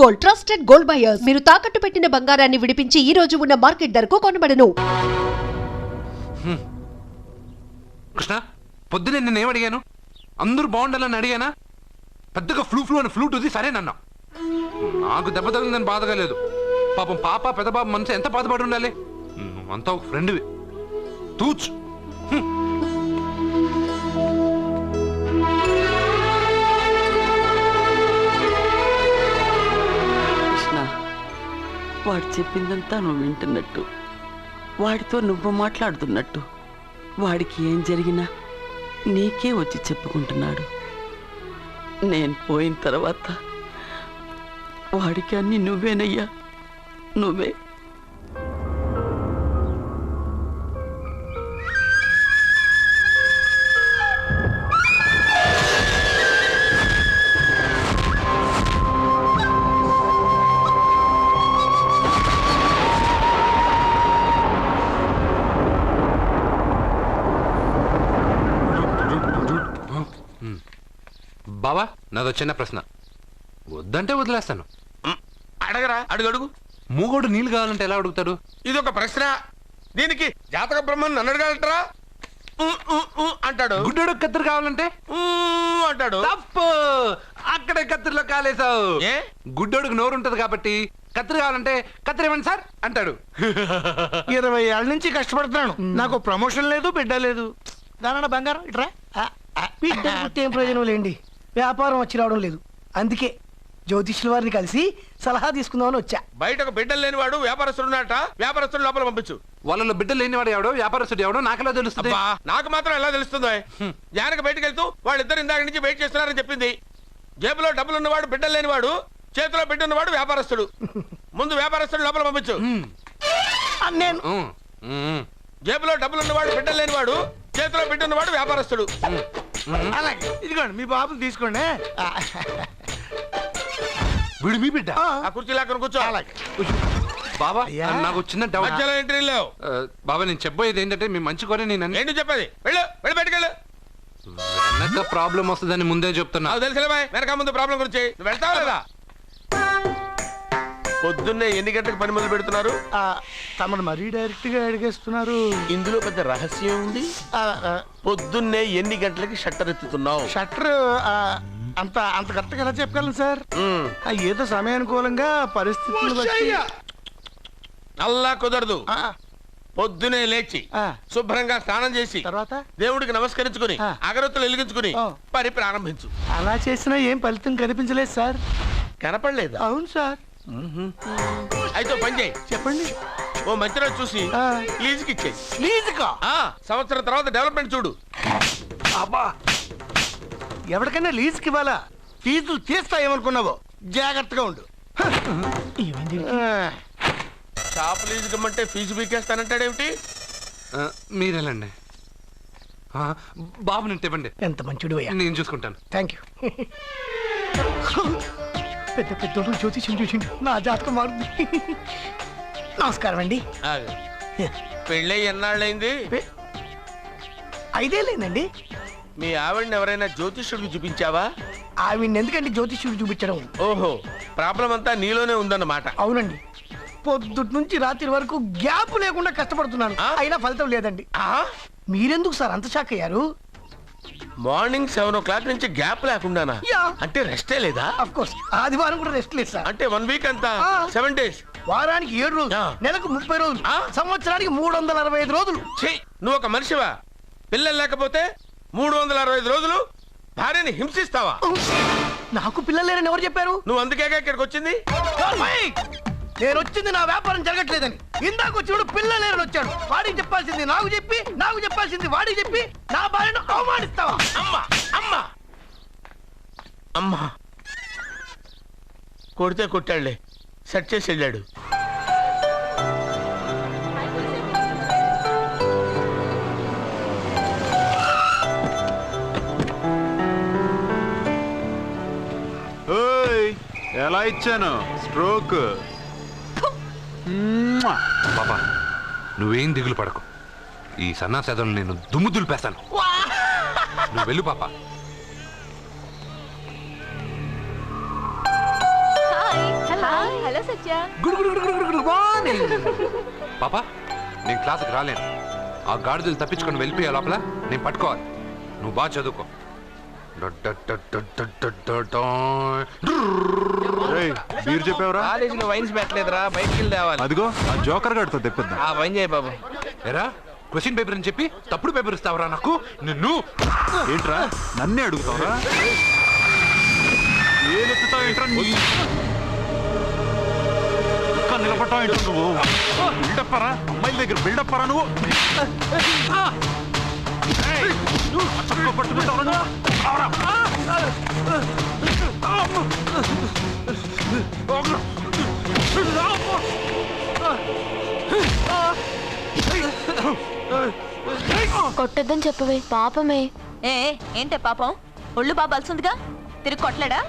Gold, trusted gold buyers. మీరు తాకట్టు పెట్టిన బంగారాన్ని విడిపించి ఈ రోజు ఉన్న మార్కెట్ ధరకు కొనబడను. కృష్ణ, పొద్దునే నేనేం అడిగాను? అందరూ బాగుండాలని అడిగానా? పెద్దగా ఫ్లూ అని ఫ్లూట్ ఉంది, సరేనన్నా. నాకు దెబ్బ తగిలిందని బాధగా లేదు. పాపం పాప పెద్ద బాబు మనసు ఎంత బాధపడి ఉండాలి. అంతా ఒక ఫ్రెండ్వి. తూచ్. కృష్ణ, వాడు చెప్పిందంతా నువ్వు వింటున్నట్టు, వాడితో నువ్వు మాట్లాడుతున్నట్టు, వాడికి ఏం జరిగినా నీకే వచ్చి చెప్పుకుంటున్నాడు. నేను పోయిన తర్వాత వాడికి అన్ని నువ్వేనయ్యా, నువ్వే. బావా, నాదో చిన్న ప్రశ్న. వద్దంటే వదిలేస్తాను. అడగరా, అడుగు. మూగోడు నీళ్ళు కావాలంటే ఎలా అడుగుతాడు? ఇది ఒక ప్రశ్న. దీనికి జాతక బ్రహ్మను నన్ను అడగలటరా? అంటాడు. గుడ్డోడు కత్తిరి కావాలంటే అంటాడు. తప్పు. అక్కడే కత్తిరిలో కాలేసావు. ఏ? గుడ్డోడుకు నోరు ఉంటది కాబట్టి కత్తిరి కావాలంటే కత్తిరి ఇవ్వండి సార్ అంటాడు. 20 ఏళ్ళ నుంచి కష్టపడుతున్నాను, నాకు ప్రమోషన్ లేదు, బిడ్డ లేదు. దానన్న బంగారం ఇట్రా. బిడ్డ పుట్టి ఏం ప్రయోజనం లేండి, వ్యాపారం వచ్చి రావడం లేదు. అందుకే జ్యోతిష్యుల వారిని కలిసి సలహా తీసుకుందామని వచ్చా. బయటకు బిడ్డలు లేనివాడు వ్యాపారస్తుడు ఉన్నట. వ్యాపారస్తుడు లోపల పంపించు. వాళ్ళలో బిడ్డలు లేనివాడు ఎవడో వ్యాపారస్తుడు ఎవడో నాకెలా తెలుస్తుంది? నాకు మాత్రం ఎలా తెలుస్తుందో? జానకి బయటకు వెళ్తూ వాళ్ళిద్దరు ఇందాక నుంచి వెయిట్ చేస్తున్నారని చెప్పింది. జేబులో డబ్బులు ఉన్నవాడు బిడ్డలు లేనివాడు, చేతిలో బిడ్డ ఉన్నవాడు వ్యాపారస్తుడు. ముందు వ్యాపారస్తుడు లోపల పంపించు. నేను జేబులో డబ్బులు ఉన్నవాడు బిడ్డలు లేనివాడు, చేతిలో బిడ్డ ఉన్నవాడు వ్యాపారస్తుడు. అలాగే ఇదిగోండి మీ బాబుని తీసుకోండి. వీడు మీ బిడ్డ? ఆ కుర్చీలో అక్కడ కూర్చో. బాబా, నాకు చిన్న డౌట్. మధ్యలో ఎంట్రీ లేవు. బాబా, నేను చెప్పబోయేది ఏంటంటే మీ మంచి కోరే నేను ఏంటి చెప్పేది? వెళ్ళు, వెళ్ళి బయటకెళ్ళు. వెనక ప్రాబ్లం వస్తుందని ముందే చెప్తున్నా. నాకు తెలుసులే బాయ్, వెనక ముందు ప్రాబ్లం గురించి. నువ్వు వెళ్తావా లేదా? పొద్దున్నే ఎన్ని గంటలకు పని మొదలు పెడుతున్నారు? తమను మరీ డైరెక్ట్ గా అడిగేస్తున్నారు. ఇందులో పెద్ద రహస్యం ఉంది. పొద్దున్నే ఎన్ని గంటలకి షట్టర్ ఎత్తుతున్నావు? షట్టర్ అంత అంత కరెక్ట్గా ఎలా చెప్పగలను సార్? ఏదో సమయానుకూలంగా పరిస్థితులు బట్టి. అల్లా కుదరదు. పొద్దునే లేచి శుభ్రంగా స్నానం చేసి తర్వాత దేవుడికి నమస్కరించుకుని అగరత్తులు వెలిగించుకుని పని ప్రారంభించు. అలా చేసినా ఏం ఫలితం కనిపించలేదు సార్. కనపడలేదు? అవును సార్. అయితే పని చేయి. చెప్పండి. ఓ మంచి రోజు చూసి లీజుకి ఇచ్చేయి. లీజుకా? సంవత్సరం తర్వాత డెవలప్మెంట్ చూడు. అబ్బా, ఎవరికైనా లీజుకి ఇవ్వాలా? ఫీజులు తీస్తాయేమనుకున్నావో, జాగ్రత్తగా ఉండు. షాప్ లీజుకి ఇమ్మంటే ఫీజు పీకేస్తానంటాడేమిటి? మీరేలండి బాబు, నేను ఇవ్వండి. ఎంత మంచిడు అయ్యా. నేను చూసుకుంటాను. Thank you. పెద్ద పెద్దోడు జ్యోతిష్యం చూసిండు, నా జాతకం మారుంది. నమస్కారం అండి. పెళ్ళై ఎన్నాళ్ళైంది? 5 ఏళ్ళైందండి. మీ ఆవిడని ఎవరైనా జ్యోతిష్యుడికి చూపించావా? ఆవిడ ఎందుకండి జ్యోతిష్యుడు చూపించడం? ఓహో, ప్రాబ్లం అంతా నీలోనే ఉందన్నమాట. అవునండి, పొద్దుటి నుంచి రాత్రి వరకు గ్యాప్ లేకుండా కష్టపడుతున్నాను, అయినా ఫలితం లేదండి. మీరెందుకు సార్ అంత షాక్ అయ్యారు? మార్నింగ్ 7 o'clock నుంచి గ్యాప్ లేకుండానా? అంటే రెస్టే లేదా? ఆఫ్ కోర్స్, ఆదివారం కూడా రెస్ట్ లేదు సార్. అంటే 1 వీక్ అంతా 7 days. వారానికి 7 రోజులు, నెలకు 30 రోజులు, సంవత్సరానికి 365 రోజులు. నువ్వు ఒక మనిషివా? పిల్లలు లేకపోతే 365 రోజులు భార్యని హింసిస్తావా? నాకు పిల్లలు లేరని ఎవరు చెప్పారు? నువ్వు అందుకేగా ఇక్కడికి వచ్చింది. నేను వచ్చింది నా వ్యాపారం జరగట్లేదని. ఇందాక వచ్చినప్పుడు పిల్లలు లేరని వచ్చాడు. వాడికి చెప్పాల్సింది నాకు చెప్పి, నాకు చెప్పాల్సింది వాడికి చెప్పి నా భార్యను అవమానిస్తావా? అమ్మా అమ్మా అమ్మా, కొడితే కొట్టాడులే, సెట్ చేసి వెళ్ళాడు. ఎలా ఇచ్చాను స్ట్రోక్? బాబా, నువ్వేం దిగులు పడకు. ఈ సన్నాసేదం నేను దుమ్ము దులిపేస్తాను. నువ్వు వెళ్ళు పాప. Satya good good good good good morning. పాపా నేను క్లాస్కి రాలేను. ఆ గాడిదలు తప్పించుకొని వెళ్ళిపోయా లోపల నేను పట్టుకోవాలి. నువ్వు బాగా చదువుకో. బీర్ చెప్పావురా? కాలేజీలో వైన్స్ పెట్టలేదురా, బయటికి వెళ్ళి తేవాలి. అదిగో ఆ జోకర్ గాడితో తెప్పిద్దాం. ఆ వైన్ చేయి బాబు. ఎరా క్వశ్చన్ పేపర్ అని చెప్పి తప్పుడు పేపర్ ఇస్తావరా నాకు? నిన్ను ఏంట్రా నన్నే అడుగుతావురా? ఏలెత్తుతావు ఏంట్రా? ఇంకా నిలబడ్డావు ఏంట్రా నువ్వు? బిల్డప్పరా, అమ్మాయిల దగ్గర బిల్డప్పరా నువ్వు? పట్టుకుంటావురా కొట్టద్దని చెప్పవే పాపమే. ఏంటే పాపం? ఒళ్ళు బాగా బలుసుందిగా, తిరిగి కొట్టలేడా?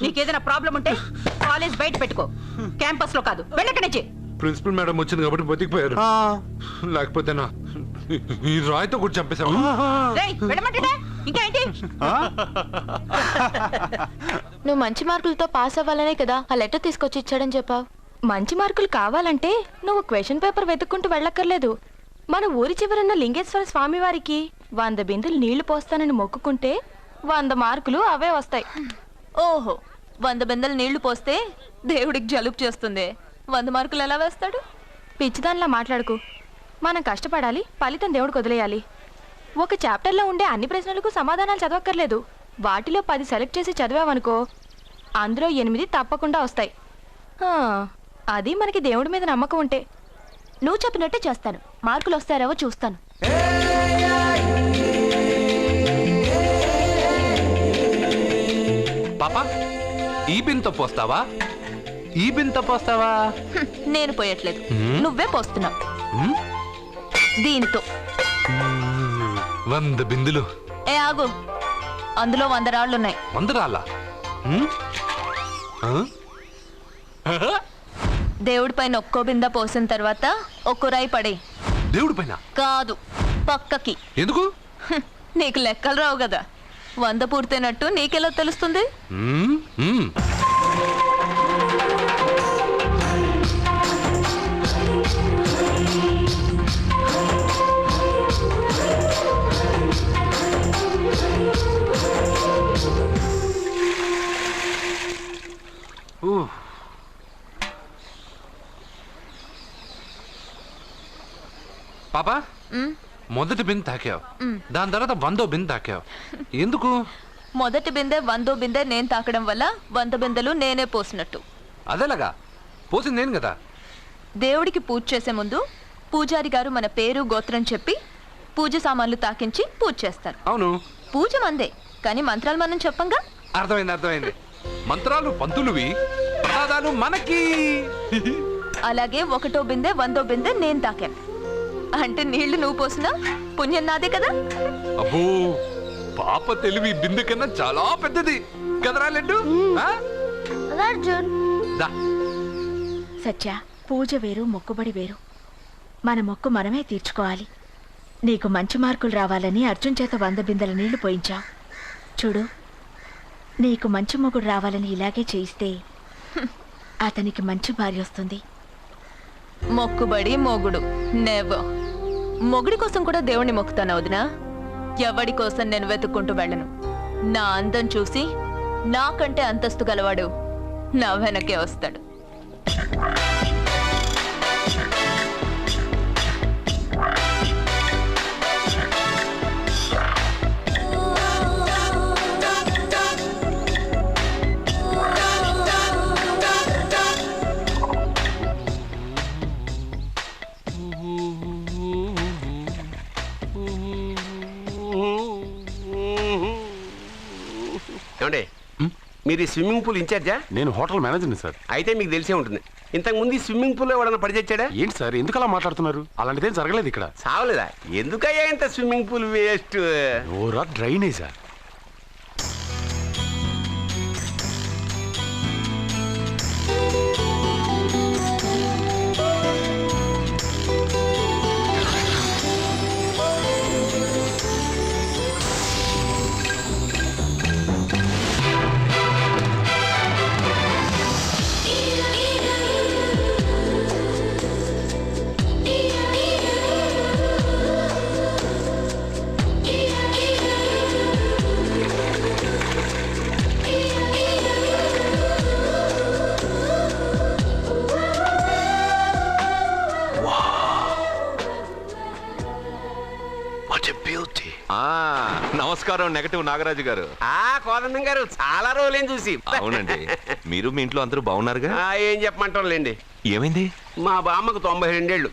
నీకేదైనా ప్రాబ్లం ఉంటే కాలేజ్ బయట పెట్టుకో, క్యాంపస్ లో కాదు. వెళ్ళక్కడి నుంచి. ప్రిన్సిపల్ మేడం వచ్చింది కాబట్టి బతికిపోయారు. లేకపోతే నా ఈ రాయితో కూడా చంపేశావు. వెళ్ళమంటే ఇంకా ఏంటి? నువ్వు మంచి మార్కులతో పాస్ అవ్వాలనే కదా ఆ లెటర్ తీసుకొచ్చి ఇచ్చాడని చెప్పావు. మంచి మార్కులు కావాలంటే నువ్వు క్వశ్చన్ పేపర్ వెతుక్కుంటూ వెళ్ళక్కర్లేదు. మన ఊరి చివరన్న లింగేశ్వర స్వామి వారికి 100 బిందులు నీళ్లు పోస్తానని మొక్కుకుంటే 100 మార్కులు అవే వస్తాయి. ఓహో, 100 బిందెలు నీళ్లు పోస్తే దేవుడికి జలుబు చేస్తుంది, 100 మార్కులు ఎలా వేస్తాడు? పిచ్చిదానిలా మాట్లాడుకు. మనం కష్టపడాలి, ఫలితం దేవుడికి వదిలేయాలి. ఒక చాప్టర్లో ఉండే అన్ని ప్రశ్నలకు సమాధానాలు చదవక్కర్లేదు. వాటిలో 10 సెలెక్ట్ చేసి చదివావనుకో, అందులో 8 తప్పకుండా వస్తాయి. అది మనకి దేవుడి మీద నమ్మకం ఉంటే. నువ్వు చెప్పినట్టే చేస్తాను. మార్కులు వస్తారేవో చూస్తాను. పాపా ఈ బింతో పోస్తావా? ఈ బింతో పోస్తావా? నేను పోయట్లేదు, నువ్వే పోస్తున్నావు. దీంతో 100 బిందులు. ఆగు, అందులో 100 రాళ్ళున్నాయి. 100 రాళ్ళా? దేవుడి పైన ఒక్కో బింద పోసిన తర్వాత ఒక్కో రాయి పడే. దేవుడి పైన కాదు, పక్కకి. ఎందుకు? నీకు లెక్కలు రావు కదా. 100 పూర్తయినట్టు నీకెలా తెలుస్తుంది? పాపా మొదటి బిందె తాకావు, దాని తర్వాత 100వ బిందె తాకావు. ఎందుకు? మొదటి బిందె 100వ బిందె నేను తాకడం వల్ల 100 బిందెలు నేనే పోసినట్టు. అదేలాగా పోసింది నేను కదా. దేవుడికి పూజ చేసే ముందు పూజారి గారు మన పేరు గోత్రం చెప్పి పూజ సామాన్లు తాకించి పూజ చేస్తారు. అవును, పూజ మందే, కానీ మంత్రాలు మనం చెప్పంగా. అర్థమైంది అర్థమైంది. మంత్రాలు పంతులువి, ప్రసాదాలు మనకి. అలాగే 1వ బిందె 100వ బిందె నేను తాకాను అంటే నీళ్లు నువ్వు పోసినా పుణ్యం నాదే కదా. అబ్బో, పాప తెలివి బిందె కన్నా చాలా పెద్దది కదరా లడ్డు. సత్య, పూజ వేరు, మొక్కుబడి వేరు. మన మొక్కు మనమే తీర్చుకోవాలి. నీకు మంచి మార్కులు రావాలని అర్జున్ చేత 100 బిందెల నీళ్లు పోయించావు. చూడు, నీకు మంచి మొగుడు రావాలని ఇలాగే చేయిస్తే అతనికి మంచి భార్య వస్తుంది. మొక్కుబడి మొగుడు నెవర్. మొగుడి కోసం కూడా దేవుణ్ణి మొక్కుతాను వదినా. ఎవడి కోసం నేను వెతుక్కుంటూ వెళ్ళను. నా అందం చూసి నాకంటే అంతస్తు గలవాడు నా వెనకే వస్తాడు. ఏమండి, మీరు ఈ స్విమ్మింగ్ పూల్ ఇన్ఛార్జా? నేను హోటల్ మేనేజర్ని సార్. అయితే మీకు తెలిసే ఉంటుంది. ఇంతకు ముందు ఈ స్విమ్మింగ్ పూల్ ఎవడన్నా పడి తెచ్చాడా? ఏంటి సార్ ఎందుకు అలా మాట్లాడుతున్నారు? అలాంటిదేం జరగలేదు ఇక్కడ. సావలేదా? ఎందుకయ్యా ఇంత స్విమ్మింగ్ పూల్ వేస్ట్? ఓరా డ్రైనేజా? నమస్కారం నెగటివ్ నాగరాజు గారు. కోదండం గారు, చాలా రోజులేం చూసి. అవునండి, మీరు మీ ఇంట్లో అందరూ బాగున్నారుగా? ఏం చెప్పమంటారులేండి. ఏమైంది? మా బామ్మకు 92 ఏళ్ళు,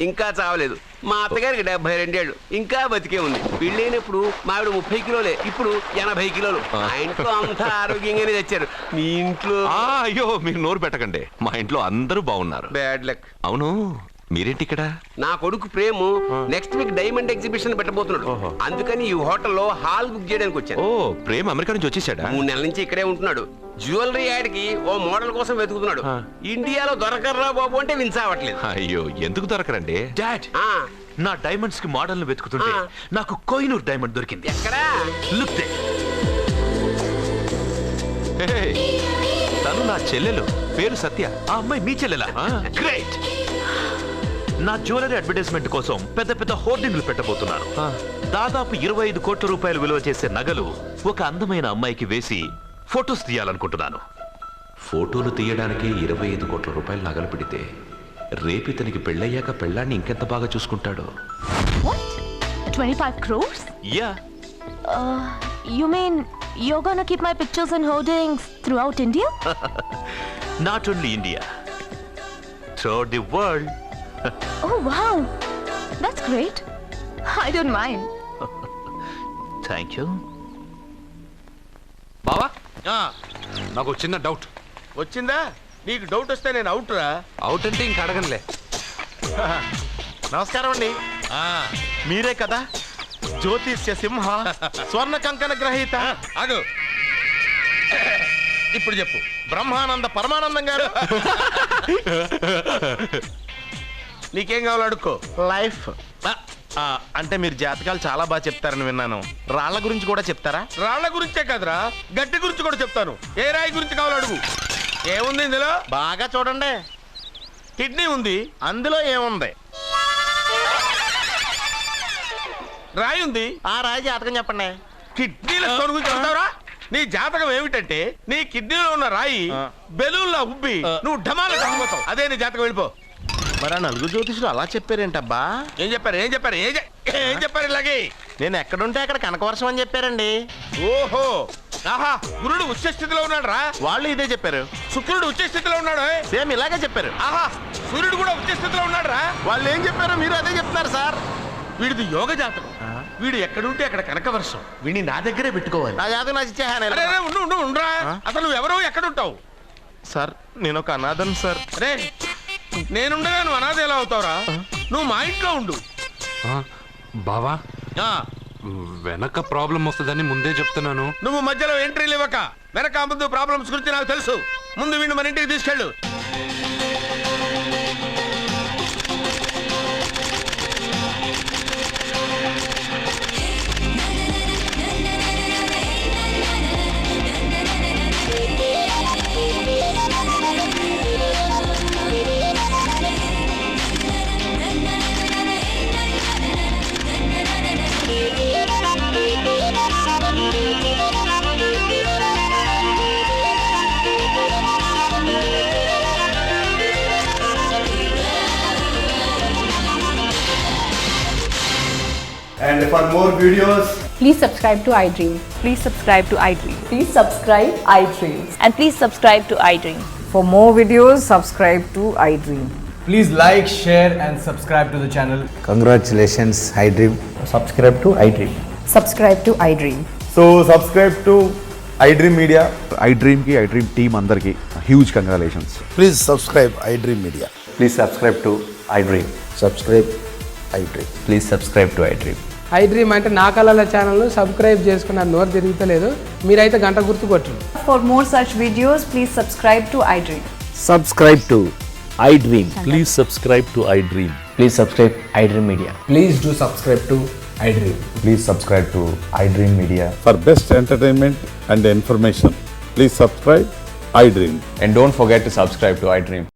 ఇంకా చావలేదు. మా అత్తగారికి 72 ఏళ్ళు, ఇంకా బతికే ఉంది. పెళ్ళైనప్పుడు మావిడ 30 కిలోలే, ఇప్పుడు 80 కిలోలు. మా ఇంట్లో అంతా ఆరోగ్యంగానే తెచ్చారు. మీ ఇంట్లో? అయ్యో మీరు నోరు పెట్టకండి, మా ఇంట్లో అందరూ బాగున్నారు. Bad luck. అవును, మీరేంటి ఇక్కడ? నా కొడుకు ప్రేము నెక్స్ట్ వీక్ డైమండ్ ఎగ్జిబిషన్ పెట్టబోతున్నాడు. అందుకని ఈ హోటల్లో హాల్ బుక్ చేయడానికి వచ్చాను. ఓ, ప్రేమ్ అమెరికా నుంచి వచ్చేసాడా? 3 నెలల నుంచి ఇక్కడే ఉంటున్నాడు. జ్యువెలరీ యాడ్ కి ఓ మోడల్ కోసం వెతుకుతున్నాడు. ఇండియాలో దొరకర్రా బాబు అంటే విన్సావట్లేదు. అయ్యో, ఎందుకు దొరకరండి? డాడ్, నా డైమండ్స్ కి మోడల్ ను వెతుకుతుంటే నాకు కోహినూర్ డైమండ్ దొరికింది. ఎక్కడా? Look they. తను నా చెల్లెలు, పేరు సత్య. ఆ అమ్మాయి మీ చెల్లెలా? గ్రేట్. నా జ్యువెలరీ అడ్వర్టైజ్మెంట్ కోసం పెద్ద పెద్ద హోర్డింగ్లు పెట్టబోతున్నాను. దాదాపు 25 కోట్ల రూపాయలు విలువ చేసే నగలు ఒక అందమైన అమ్మాయికి వేసి ఫొటోస్ తీయాలనుకుంటున్నాను. ఫోటోలు తీయడానికి 25 కోట్ల రూపాయలు నగలు పెడితే రేపు ఇతనికి పెళ్ళయ్యాక పెళ్ళాన్ని ఇంకెంత బాగా చూసుకుంటాడు. 25 crores? Yeah. You mean you're gonna keep my pictures and hoardings throughout India? Not only India, throughout the world. Oh wow, that's great. I don't mind. Thank you. బావా, నాకు ఒక చిన్న డౌట్. వచ్చిందా? నీకు డౌట్ వస్తే నేను అవుట్ రా. Out అంటే ఇంక అడగనులే. నమస్కారం అండి. మీరే కదా జ్యోతిష్య సింహ స్వర్ణ కంకణ గ్రహీత? ఆగు, ఇప్పుడు చెప్పు. బ్రహ్మానంద పరమానందం గారు. నీకేం కావాలో అడుక్కో. లైఫ్ అంటే మీరు జాతకాలు చాలా బాగా చెప్తారని విన్నాను. రాళ్ల గురించి కూడా చెప్తారా? రాళ్ల గురించే కాదురా, గట్టి గురించి కూడా చెప్తాను. ఏ రాయి గురించి కావాలో అడుగు. ఏముంది ఇందులో? బాగా చూడండి. కిడ్నీ ఉంది. అందులో ఏముంది? రాయి ఉంది. ఆ రాయి జాతకం చెప్పండి. కిడ్నీల స్టోన్ గురించి చెప్తావురా? నీ జాతకం ఏమిటంటే నీ కిడ్నీలో ఉన్న రాయి బెలూన్లా ఉబ్బి నువ్వు ఢమాల చచ్చిపోతావు. అదే నీ జాతకం. వెళ్ళిపో. మరి ఆ 4 జ్యోతిషులు అలా చెప్పారేంటబ్బా? ఏం చెప్పారు? ఏం చెప్పారు? ఏం చెప్పారు? ఇలాగే నేను ఎక్కడుంటే అక్కడ కనకవర్షం అని చెప్పారండి. ఓహో, ఆహా, గురుడు ఉచ్చ స్థితిలో ఉన్నాడు రా. వాళ్ళు ఇదే చెప్పారు. శుక్రుడు ఉచ్చ స్థితిలో ఉన్నాడు. సేమ్ ఇలాగే చెప్పారు. ఆహా, సూర్యుడు కూడా ఉచ్చ స్థితిలో ఉన్నాడు రా. వాళ్ళు ఏం చెప్పారో మీరు అదే చెప్తున్నారు సార్. వీడిది యోగ జాతకం. వీడు ఎక్కడుంటే అక్కడ కనకవర్షం. వీడిని నా దగ్గరే పెట్టుకోవాలి. నా జాతకం నాకు ఇచ్చేహాను. ఉండరా. అసలు నువ్వెవరో ఎక్కడుంటావు? సార్ నేను ఒక అనాథను సార్. రే, నేనుండగా నువ్వు అనాథ ఎలా అవుతావురా? నువ్వు మా ఇంట్లో ఉండు. బావా, వెనక ప్రాబ్లం వస్తుందని ముందే చెప్తున్నాను. నువ్వు మధ్యలో ఎంట్రీలు ఇవ్వక. వెనక ముందు ప్రాబ్లమ్స్ గురించి నాకు తెలుసు. ముందు వీడిని మన ఇంటికి తీసుకెళ్ళు. And for more videos, please subscribe to iDream. Please subscribe to iDream. Please subscribe iDream. And please subscribe to iDream. For more videos, subscribe to iDream. please like, share and subscribe to the channel. Congratulations, iDream. Subscribe to iDream. Subscribe to iDream. So subscribe to iDream Media. iDream team అందరికి huge congratulations. Please subscribe iDream Media. Please subscribe to iDream. Subscribe iDream. Please subscribe to iDream. iDream అంటే నా కళల ఛానల్ను subscribe చేసుకున్న నోరు తిరుగుతలేదు, మీరైతే గంట గుర్తు కొట్టండి. For more such videos, please subscribe to iDream. Subscribe to iDream. Please subscribe to iDream. Please subscribe iDream Media. Please do subscribe to iDream. Please subscribe to iDream Media. For best entertainment and information, please subscribe iDream. And don't forget to subscribe to iDream.